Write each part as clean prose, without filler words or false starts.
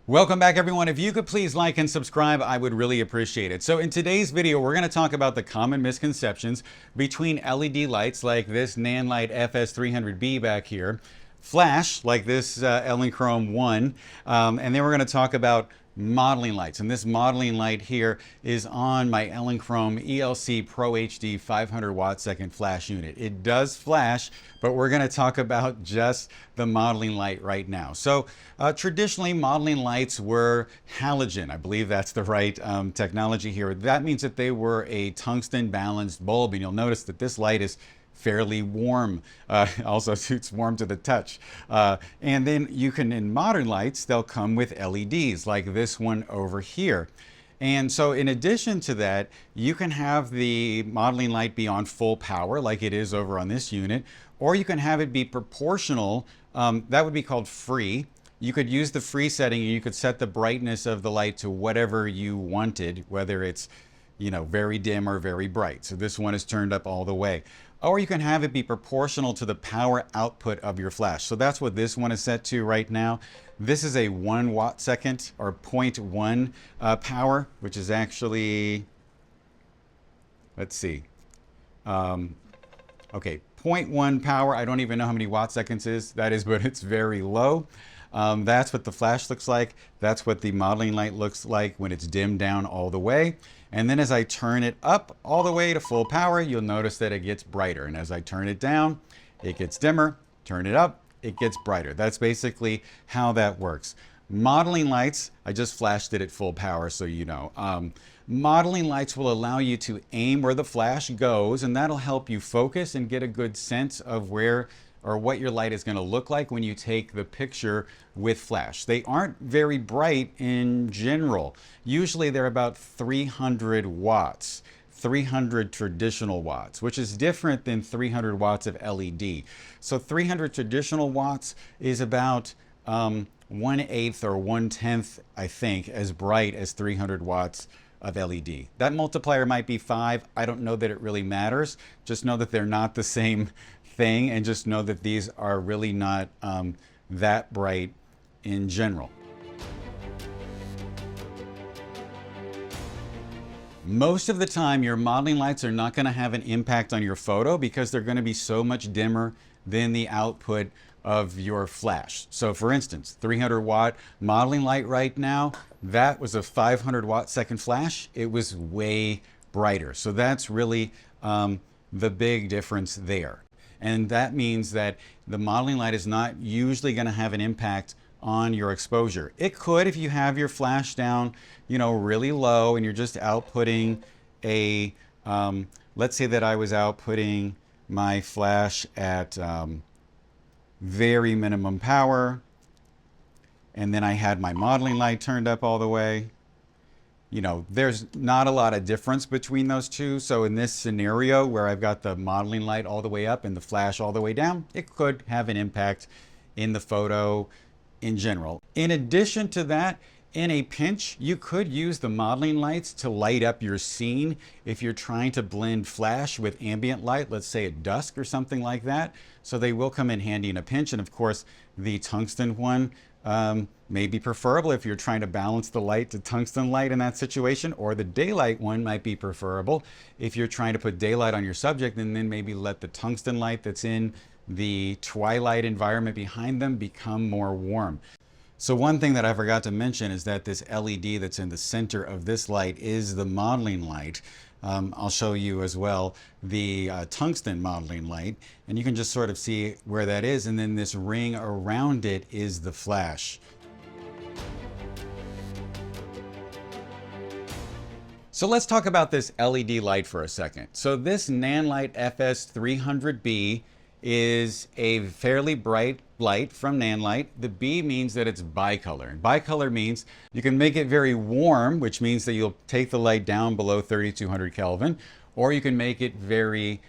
Welcome back, everyone. If you could please like and subscribe, I would really appreciate it. So in today's video, we're going to talk about the common misconceptions between LED lights like this Nanlite FS300B back here, flash like this Elechrome 1, and then we're going to talk about modeling lights. And this modeling light here is on my Elechrome ELC Pro HD 500 watt second flash unit. It does flash, but we're going to talk about just the modeling light right now. So traditionally, modeling lights were halogen. I believe that's the right technology here. That means that they were a tungsten balanced bulb, and you'll notice that this light is fairly warm. Also, it's warm to the touch. And then you can, in modern lights, they'll come with LEDs like this one over here. And so in addition to that, you can have the modeling light be on full power like it is over on this unit, or you can have it be proportional. That would be called free. You could use the free setting and you could set the brightness of the light to whatever you wanted, whether it's very dim or very bright. So this one is turned up all the way. Or you can have it be proportional to the power output of your flash. So that's what this one is set to right now. This is a 1 watt second or 0.1 power, which is actually, let's see. Okay, 0.1 power. I don't even know how many watt seconds that is, but it's very low. That's what the flash looks like. That's what the modeling light looks like when it's dimmed down all the way. And then as I turn it up all the way to full power, you'll notice that it gets brighter. And as I turn it down, it gets dimmer. Turn it up, it gets brighter. That's basically how that works. Modeling lights, I just flashed it at full power so you know. Modeling lights will allow you to aim where the flash goes, and that'll help you focus and get a good sense of where or what your light is going to look like when you take the picture with flash. They aren't very bright in general. Usually they're about 300 watts, 300 traditional watts, which is different than 300 watts of LED. So 300 traditional watts is about 1/8 or 1/10, I think, as bright as 300 watts of LED. That multiplier might be 5. I don't know that it really matters. Just know that they're not the same thing, and just know that these are really not that bright in general. Most of the time, your modeling lights are not going to have an impact on your photo because they're going to be so much dimmer than the output of your flash. So for instance, 300 watt modeling light right now, that was a 500 watt second flash. It was way brighter. So that's really the big difference there. And that means that the modeling light is not usually going to have an impact on your exposure. It could if you have your flash down, really low and you're just outputting a, let's say that I was outputting my flash at very minimum power, and then I had my modeling light turned up all the way. There's not a lot of difference between those two. So in this scenario where I've got the modeling light all the way up and the flash all the way down, it could have an impact in the photo in general. In addition to that, in a pinch, you could use the modeling lights to light up your scene if you're trying to blend flash with ambient light, let's say at dusk or something like that. So they will come in handy in a pinch. And of course, the tungsten one may be preferable if you're trying to balance the light to tungsten light in that situation, or the daylight one might be preferable if you're trying to put daylight on your subject and then maybe let the tungsten light that's in the twilight environment behind them become more warm. So one thing that I forgot to mention is that this LED that's in the center of this light is the modeling light. I'll show you as well the tungsten modeling light, and you can just sort of see where that is, and then this ring around it is the flash. So let's talk about this LED light for a second. So this Nanlite FS300B is a fairly bright light from Nanlite. The B means that it's bicolor. And bicolor means you can make it very warm, which means that you'll take the light down below 3200 Kelvin, or you can make it very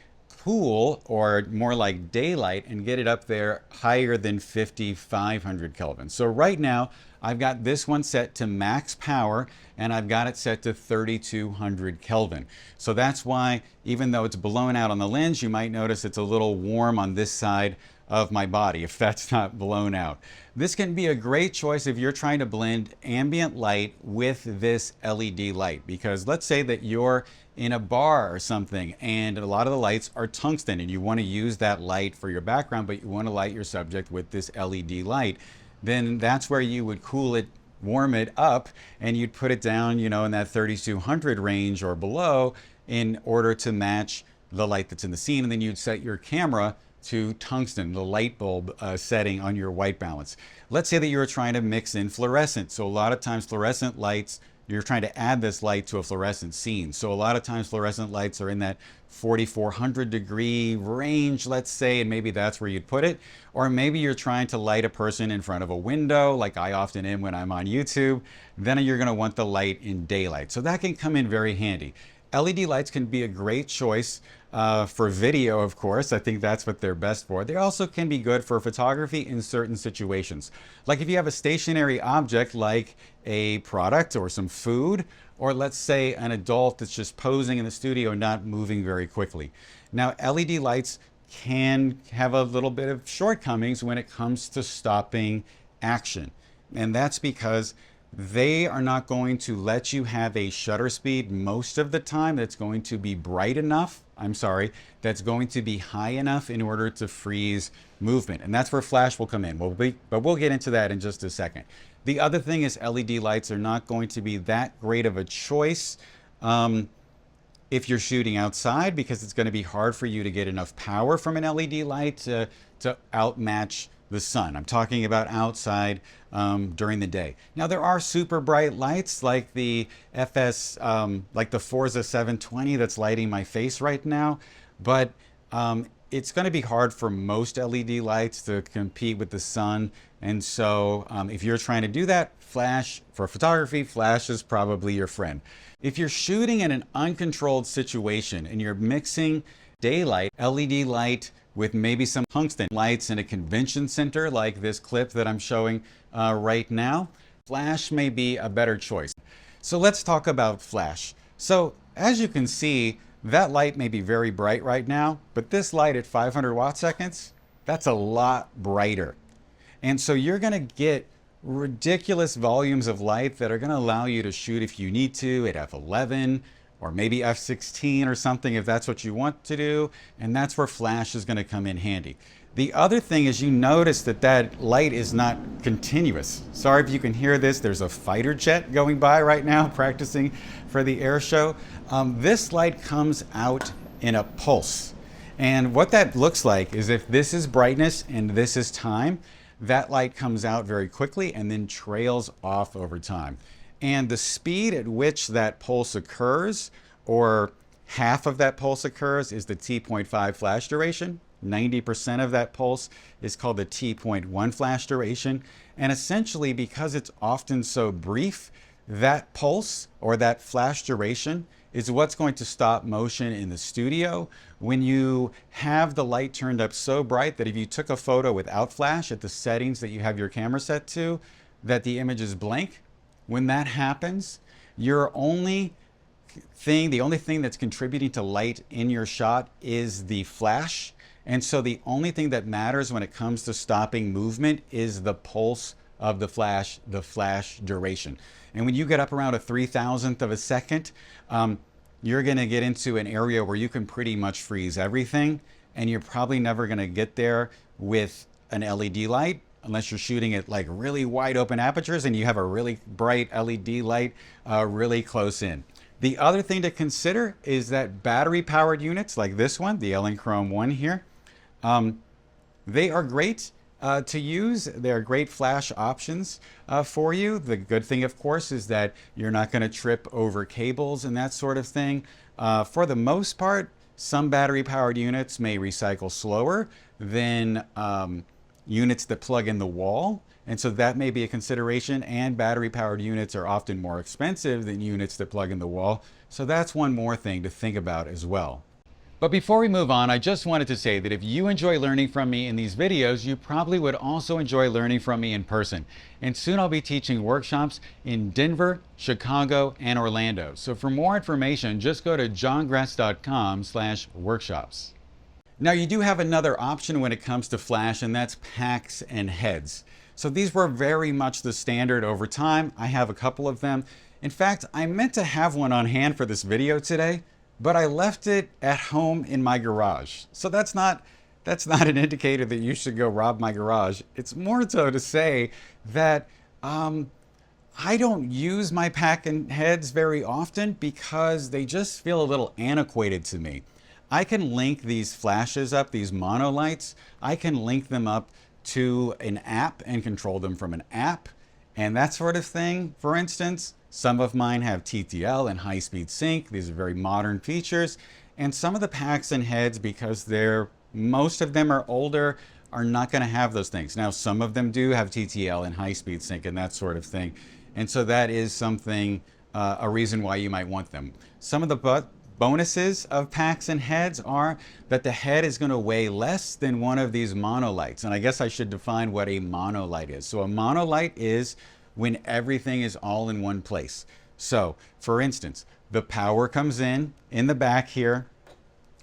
cool or more like daylight and get it up there higher than 5500 Kelvin. So right now I've got this one set to max power and I've got it set to 3200 Kelvin. So that's why even though it's blown out on the lens, you might notice it's a little warm on this side of my body if that's not blown out. This can be a great choice if you're trying to blend ambient light with this LED light, because let's say that you're in a bar or something and a lot of the lights are tungsten and you want to use that light for your background, but you want to light your subject with this LED light. Then that's where you would cool it, warm it up, and you'd put it down, you know, in that 3200 range or below in order to match the light that's in the scene. And then you'd set your camera to tungsten, the light bulb setting on your white balance. Let's say that you're trying to mix in fluorescent. So a lot of times fluorescent lights, you're trying to add this light to a fluorescent scene. So a lot of times fluorescent lights are in that 4400 degree range, let's say, and maybe that's where you'd put it. Or maybe you're trying to light a person in front of a window, like I often am when I'm on YouTube. Then you're gonna want the light in daylight. So that can come in very handy. LED lights can be a great choice for video, of course. I think that's what they're best for. They also can be good for photography in certain situations. Like if you have a stationary object like a product or some food, or let's say an adult that's just posing in the studio and not moving very quickly. Now, LED lights can have a little bit of shortcomings when it comes to stopping action. And that's because they are not going to let you have a shutter speed most of the time that's going to be bright enough, that's going to be high enough in order to freeze movement. And that's where flash will come in. But we'll get into that in just a second. The other thing is LED lights are not going to be that great of a choice if you're shooting outside, because it's going to be hard for you to get enough power from an LED light to outmatch the sun. I'm talking about outside during the day. Now there are super bright lights like the like the Forza 720 that's lighting my face right now, but it's going to be hard for most LED lights to compete with the sun. And so if you're trying to do that, flash, for photography, flash is probably your friend. If you're shooting in an uncontrolled situation and you're mixing daylight, LED light, with maybe some tungsten lights in a convention center like this clip that I'm showing right now, flash may be a better choice. So let's talk about flash. So as you can see, that light may be very bright right now, but this light at 500 watt seconds, that's a lot brighter. And so you're gonna get ridiculous volumes of light that are gonna allow you to shoot if you need to at f11, or maybe f16 or something if that's what you want to do, and that's where flash is going to come in handy. The other thing is you notice that that light is not continuous. Sorry if you can hear this, there's a fighter jet going by right now practicing for the air show. This light comes out in a pulse. And what that looks like is if this is brightness and this is time, that light comes out very quickly and then trails off over time. And the speed at which that pulse occurs, or half of that pulse occurs, is the t.5 flash duration. 90% of that pulse is called the t.1 flash duration. And essentially, because it's often so brief, that pulse or that flash duration is what's going to stop motion in the studio when you have the light turned up so bright that if you took a photo without flash at the settings that you have your camera set to, that the image is blank. When that happens, the only thing that's contributing to light in your shot is the flash. And so the only thing that matters when it comes to stopping movement is the pulse of the flash duration. And when you get up around a 3,000th of a second, you're gonna get into an area where you can pretty much freeze everything. And you're probably never gonna get there with an LED light, unless you're shooting at like really wide open apertures and you have a really bright LED light really close in. The other thing to consider is that battery powered units like this one, the Elechrome one here, they are great to use. They're great flash options for you. The good thing, of course, is that you're not going to trip over cables and that sort of thing. For the most part, some battery powered units may recycle slower than units that plug in the wall. And so that may be a consideration, and battery powered units are often more expensive than units that plug in the wall. So that's one more thing to think about as well. But before we move on, I just wanted to say that if you enjoy learning from me in these videos, you probably would also enjoy learning from me in person. And soon I'll be teaching workshops in Denver, Chicago, and Orlando. So for more information, just go to johngress.com/workshops. Now you do have another option when it comes to flash, and that's packs and heads. So these were very much the standard over time. I have a couple of them. In fact, I meant to have one on hand for this video today, but I left it at home in my garage. So that's not an indicator that you should go rob my garage. It's more so to say that I don't use my pack and heads very often because they just feel a little antiquated to me. I can link these flashes up, these mono lights, I can link them up to an app and control them from an app and that sort of thing. For instance, some of mine have TTL and high-speed sync. These are very modern features. And some of the packs and heads, because most of them are older, are not going to have those things. Now, some of them do have TTL and high-speed sync and that sort of thing. And so that is something, a reason why you might want them. Some of the bonuses of packs and heads are that the head is going to weigh less than one of these monolights. And I guess I should define what a monolight is. So a monolight is when everything is all in one place. So for instance, the power comes in the back here.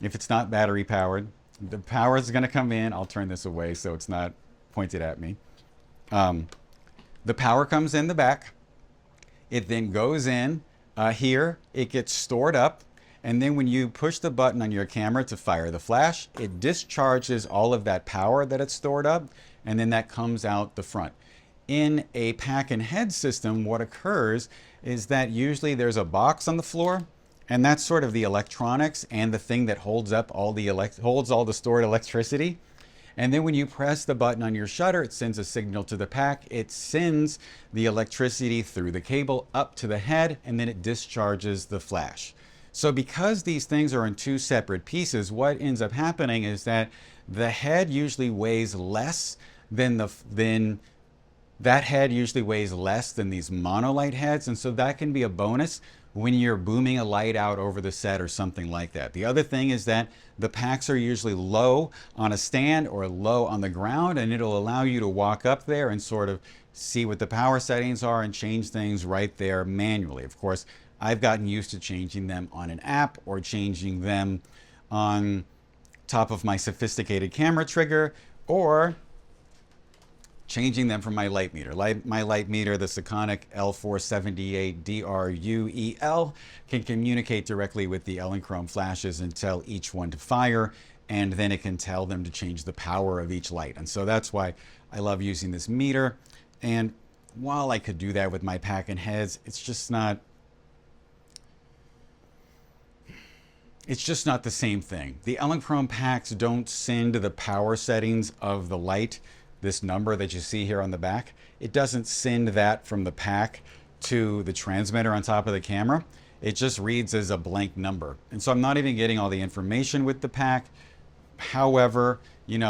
If it's not battery powered, the power is going to come in. I'll turn this away so it's not pointed at me. The power comes in the back. It then goes in here. It gets stored up. And then when you push the button on your camera to fire the flash, it discharges all of that power that it's stored up. And then that comes out the front. In a pack and head system, what occurs is that usually there's a box on the floor, and that's sort of the electronics and the thing that holds up all the stored electricity. And then when you press the button on your shutter, it sends a signal to the pack. It sends the electricity through the cable up to the head, and then it discharges the flash. So because these things are in two separate pieces, what ends up happening is that the head usually weighs less than that head usually weighs less than these monolight heads, and so that can be a bonus when you're booming a light out over the set or something like that. The other thing is that the packs are usually low on a stand or low on the ground, and it'll allow you to walk up there and sort of see what the power settings are and change things right there manually. Of course, I've gotten used to changing them on an app or changing them on top of my sophisticated camera trigger, or changing them from my light meter. My light meter, the Sekonic L478 DRUEL, can communicate directly with the Elinchrom flashes and tell each one to fire, and then it can tell them to change the power of each light. And so that's why I love using this meter. And while I could do that with my pack and heads, it's just not the same thing. The Elinchrom packs don't send the power settings of the light, this number that you see here on the back. It doesn't send that from the pack to the transmitter on top of the camera. It just reads as a blank number. And so I'm not even getting all the information with the pack. However,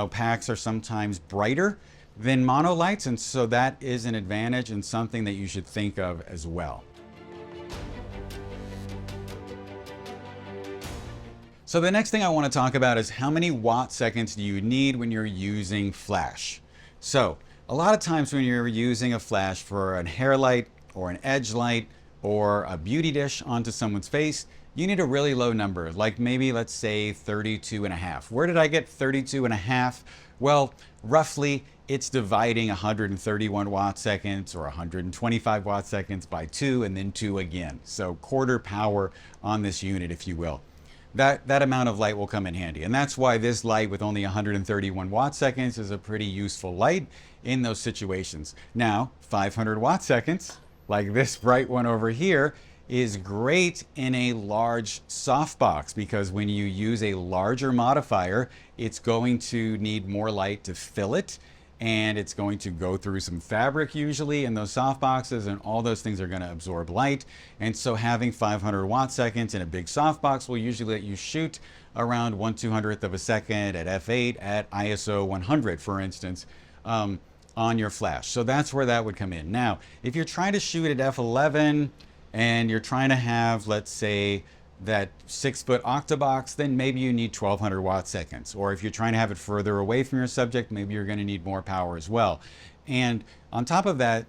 packs are sometimes brighter than monolights, and so that is an advantage and something that you should think of as well. So the next thing I want to talk about is how many watt seconds do you need when you're using flash? So a lot of times when you're using a flash for a hair light or an edge light or a beauty dish onto someone's face, you need a really low number, like maybe let's say 32.5. Where did I get 32.5? Well, roughly it's dividing 131 watt seconds or 125 watt seconds by 2 and then 2 again. So quarter power on this unit, if you will. That amount of light will come in handy. And that's why this light with only 131 watt seconds is a pretty useful light in those situations. Now, 500 watt seconds, like this bright one over here, is great in a large softbox, because when you use a larger modifier, it's going to need more light to fill it, and it's going to go through some fabric usually in those soft boxes, and all those things are going to absorb light. And so having 500 watt seconds in a big softbox will usually let you shoot around 1/200th of a second at f8 at ISO 100, for instance, on your flash. So that's where that would come in. Now, if you're trying to shoot at f11 and you're trying to have, let's say, that 6-foot octabox, then maybe you need 1200 watt seconds. Or if you're trying to have it further away from your subject, maybe you're going to need more power as well. And on top of that,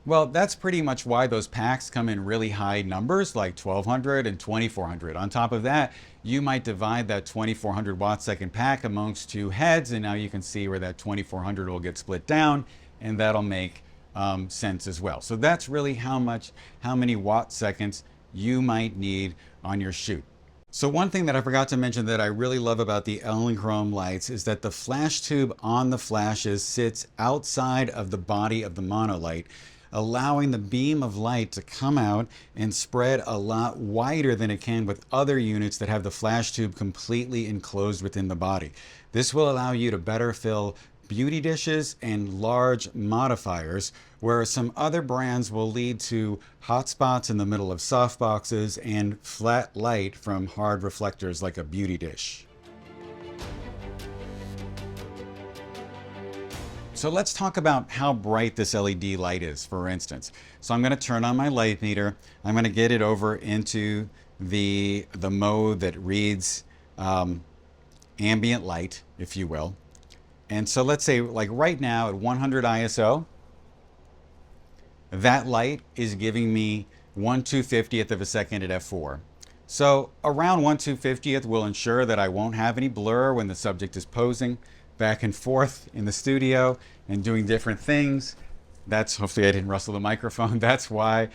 Well, that's pretty much why those packs come in really high numbers like 1200 and 2400. On top of that, you might divide that 2400 watt second pack amongst two heads, and now you can see where that 2400 will get split down, and that'll make sense as well. So that's really how many watt seconds you might need on your shoot. So one thing that I forgot to mention that I really love about the Elinchrom lights is that the flash tube on the flashes sits outside of the body of the monolight, allowing the beam of light to come out and spread a lot wider than it can with other units that have the flash tube completely enclosed within the body. This will allow you to better fill beauty dishes and large modifiers, where some other brands will lead to hot spots in the middle of soft boxes and flat light from hard reflectors like a beauty dish. So let's talk about how bright this LED light is, for instance. So I'm going to turn on my light meter. I'm going to get it over into the mode that reads ambient light, if you will. And so let's say like right now at 100 ISO, that light is giving me 1/250th of a second at f4. So around 1/250th will ensure that I won't have any blur when the subject is posing back and forth in the studio and doing different things. That's, hopefully I didn't rustle the microphone. That's why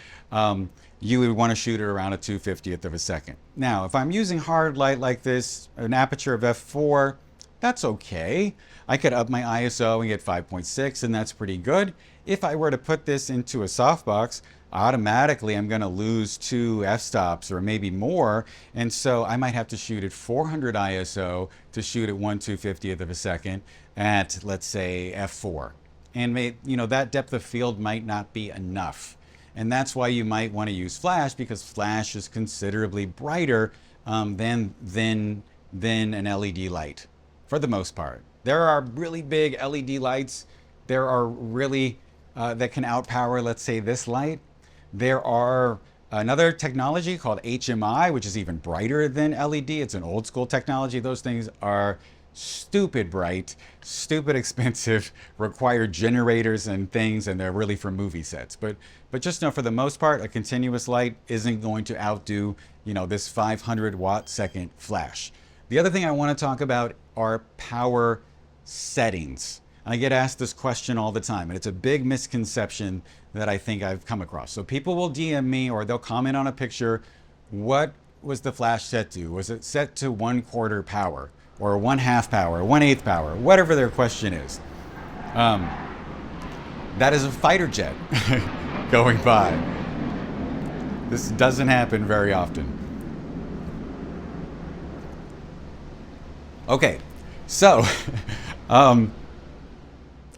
you would want to shoot it around a 2/50th of a second. Now, if I'm using hard light like this, an aperture of f4, that's okay. I could up my ISO and get 5.6, and that's pretty good. If I were to put this into a softbox, automatically I'm going to lose 2 f-stops or maybe more, and so I might have to shoot at 400 ISO to shoot at 1/250th of a second at, let's say, f4. And that depth of field might not be enough. And that's why you might want to use flash, because flash is considerably brighter than an LED light, for the most part. There are really big LED lights. There are really that can outpower, let's say, this light. There are another technology called HMI, which is even brighter than LED. It's an old school technology. Those things are stupid bright, stupid expensive, require generators and things, and they're really for movie sets. But just know, for the most part, a continuous light isn't going to outdo, this 500 watt second flash. The other thing I want to talk about are power settings. I get asked this question all the time, and it's a big misconception that I think I've come across. So people will DM me, or they'll comment on a picture, what was the flash set to? Was it set to 1/4 power, or 1/2 power, 1/8 power, whatever their question is? That is a fighter jet going by. This doesn't happen very often. Okay, so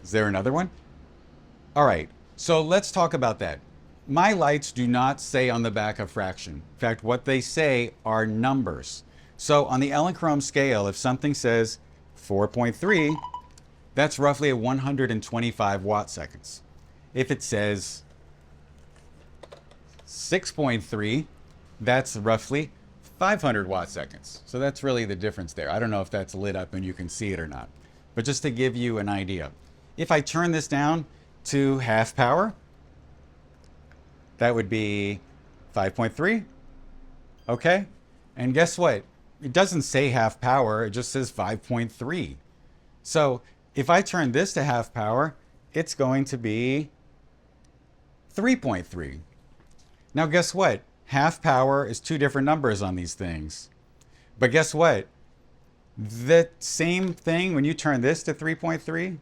is there another one? All right, so let's talk about that. My lights do not say on the back a fraction. In fact, what they say are numbers. So on the Elinchrom scale, if something says 4.3, that's roughly at 125 watt seconds. If it says 6.3, that's roughly 500 watt seconds. So that's really the difference there. I don't know if that's lit up and you can see it or not, but just to give you an idea. If I turn this down to half power, that would be 5.3. Okay. And guess what? It doesn't say half power. It just says 5.3. So if I turn this to half power, it's going to be 3.3. Now guess what? Half power is 2 different numbers on these things. But guess what? The same thing, when you turn this to 3.3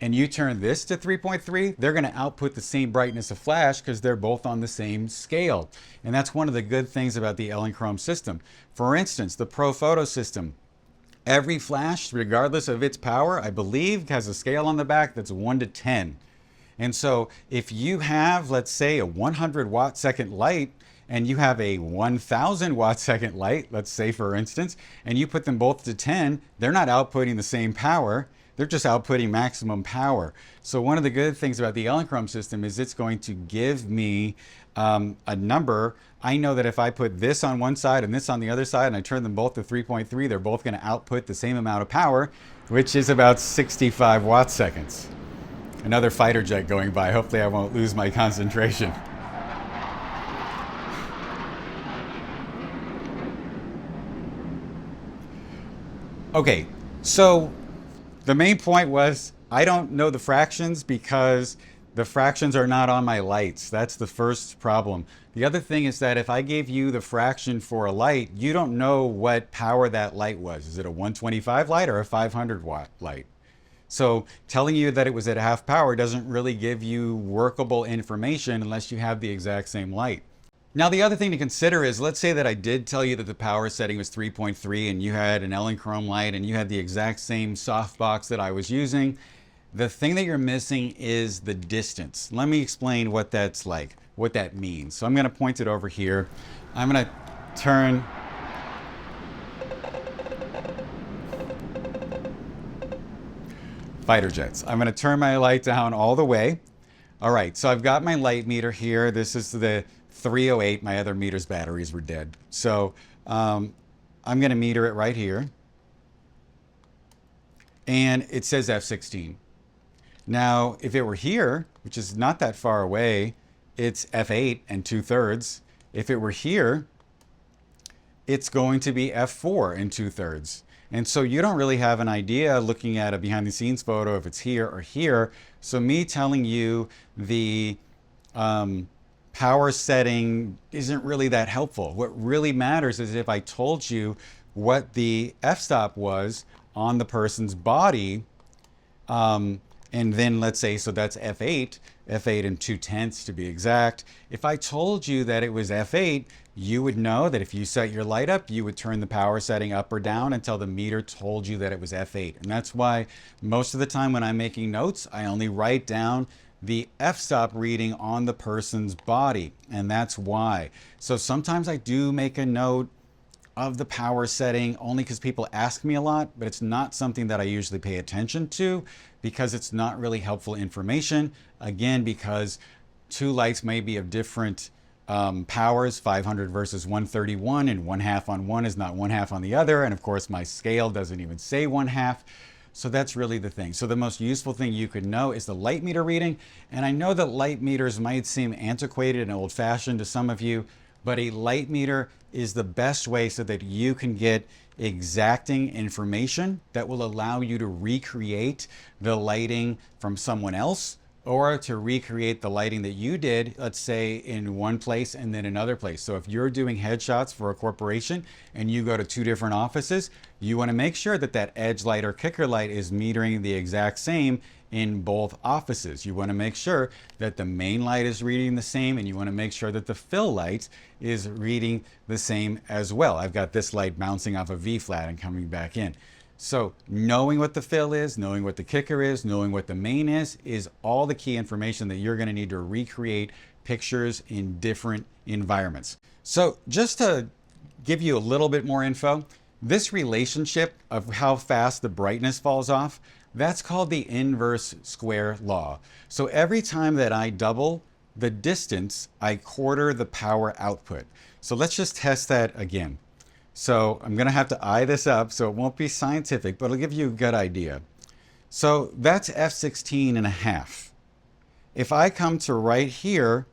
and you turn this to 3.3, they're going to output the same brightness of flash because they're both on the same scale. And that's one of the good things about the Elinchrom system. For instance, the Pro Photo system, every flash, regardless of its power, I believe has a scale on the back that's 1 to 10. And so if you have, let's say, a 100 watt second light and you have a 1000 watt second light, let's say, for instance, and you put them both to 10, they're not outputting the same power. They're just outputting maximum power. So one of the good things about the Elinchrom system is it's going to give me a number. I know that if I put this on one side and this on the other side and I turn them both to 3.3, they're both going to output the same amount of power, which is about 65 watt seconds. Another fighter jet going by. Hopefully I won't lose my concentration. Okay, so the main point was I don't know the fractions because the fractions are not on my lights. That's the first problem. The other thing is that if I gave you the fraction for a light, you don't know what power that light was. Is it a 125 light or a 500 watt light? So telling you that it was at half power doesn't really give you workable information unless you have the exact same light. Now, the other thing to consider is, let's say that I did tell you that the power setting was 3.3 and you had an Elechrome light and you had the exact same softbox that I was using. The thing that you're missing is the distance. Let me explain what that's like, what that means. So I'm going to point it over here. I'm going to turn fighter jets. I'm going to turn my light down all the way. All right, so I've got my light meter here. This is the 308. My other meter's batteries were dead. So I'm going to meter it right here. And it says F16. Now, if it were here, which is not that far away, it's F8 and 2/3. If it were here, it's going to be F4 and 2/3. And so you don't really have an idea looking at a behind the scenes photo if it's here or here. So me telling you the power setting isn't really that helpful. What really matters is if I told you what the f-stop was on the person's body, and then let's say, so that's F8 and 2/10 to be exact. If I told you that it was F8, you would know that if you set your light up, you would turn the power setting up or down until the meter told you that it was F8. And that's why most of the time when I'm making notes, I only write down the f-stop reading on the person's body. And that's why. So sometimes I do make a note of the power setting only because people ask me a lot, but it's not something that I usually pay attention to because it's not really helpful information. Again, because two lights may be of different powers, 500 versus 131, and 1/2 on one is not 1/2 on the other. And of course, my scale doesn't even say 1/2. So that's really the thing. So the most useful thing you could know is the light meter reading. And I know that light meters might seem antiquated and old-fashioned to some of you, but a light meter is the best way so that you can get exacting information that will allow you to recreate the lighting from someone else, or to recreate the lighting that you did, let's say in one place and then another place. So if you're doing headshots for a corporation and you go to two different offices, you want to make sure that that edge light or kicker light is metering the exact same in both offices. You want to make sure that the main light is reading the same, and you want to make sure that the fill light is reading the same as well. I've got this light bouncing off a V-flat and coming back in. So knowing what the fill is, knowing what the kicker is, knowing what the main is all the key information that you're going to need to recreate pictures in different environments. So just to give you a little bit more info, this relationship of how fast the brightness falls off, that's called the inverse square law. So every time that I double the distance, I quarter the power output. So let's just test that again. So I'm going to have to eye this up, so it won't be scientific, but it'll give you a good idea. So that's F16.5. If I come to right here,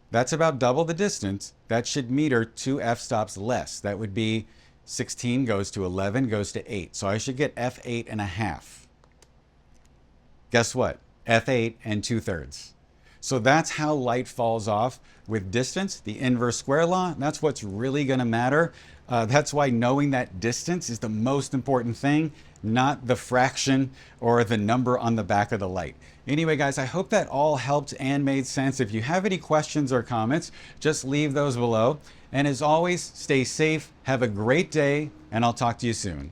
that's about double the distance. That should meter 2 f-stops less. That would be 16 goes to 11 goes to 8. So I should get F8.5. Guess what? F8 and 2/3. So that's how light falls off with distance, the inverse square law. That's what's really going to matter. That's why knowing that distance is the most important thing, not the fraction or the number on the back of the light. Anyway, guys, I hope that all helped and made sense. If you have any questions or comments, just leave those below. And as always, stay safe, have a great day, and I'll talk to you soon.